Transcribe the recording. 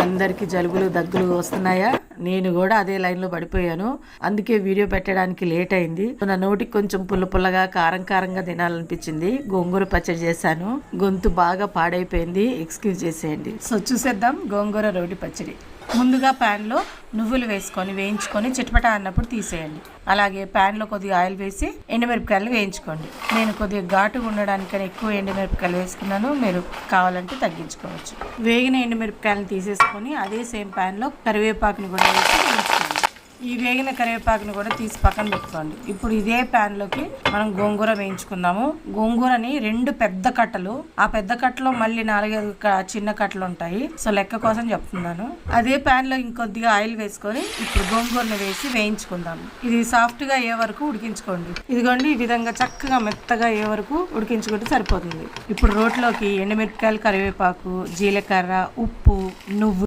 అందరికి జలుబులు దగ్గులు వస్తున్నాయా? నేను కూడా అదే లైన్లో పడిపోయాను. అందుకే వీడియో పెట్టడానికి లేట్ అయింది. నా నోటికి కొంచెం పుల్లగా కారం కారంగా తినాలనిపించింది. గోంగూర పచ్చడి చేశాను. గొంతు బాగా పాడైపోయింది, ఎక్స్క్యూజ్ చేసేయండి. సో చూసేద్దాం గోంగూర రోటి పచ్చడి. ముందుగా ప్యాన్లో నువ్వులు వేసుకొని వేయించుకొని చిటపట అన్నప్పుడు తీసేయండి. అలాగే ప్యాన్లో కొద్దిగా ఆయిల్ వేసి ఎండుమిరపకాయలు వేయించుకోండి. నేను కొద్దిగా ఘాటుగా ఉండడానికని ఎక్కువ ఎండుమిరపకాయలు వేసుకున్నాను, మీరు కావాలంటే తగ్గించుకోవచ్చు. వేగిన ఎండుమిరపకాయలను తీసేసుకొని అదే సేమ్ ప్యాన్లో కరివేపాకుని కూడా వేసి వేయించుకోండి. ఈ వేగిన కరివేపాకుని కూడా తీసి పక్కన పెట్టుకోండి. ఇప్పుడు ఇదే ప్యాన్లోకి మనం గోంగూర వేయించుకుందాము. గోంగూరని 2 పెద్ద కట్టలు, ఆ పెద్ద కట్టలో మళ్ళీ 4-5 చిన్న కట్టలు ఉంటాయి. సో లెక్క కోసం చెప్తున్నాను. అదే ప్యాన్లో ఇంకొద్దిగా ఆయిల్ వేసుకొని ఇప్పుడు గోంగూరని వేసి వేయించుకుందాము. ఇది సాఫ్ట్గా అయ్యే వరకు ఉడికించుకోండి. ఇదిగోండి, ఈ విధంగా చక్కగా మెత్తగా అయ్యే వరకు ఉడికించుకుంటే సరిపోతుంది. ఇప్పుడు రోట్లోకి ఎండుమిరపకాయలు, కరివేపాకు, జీలకర్ర, ఉప్పు, నువ్వు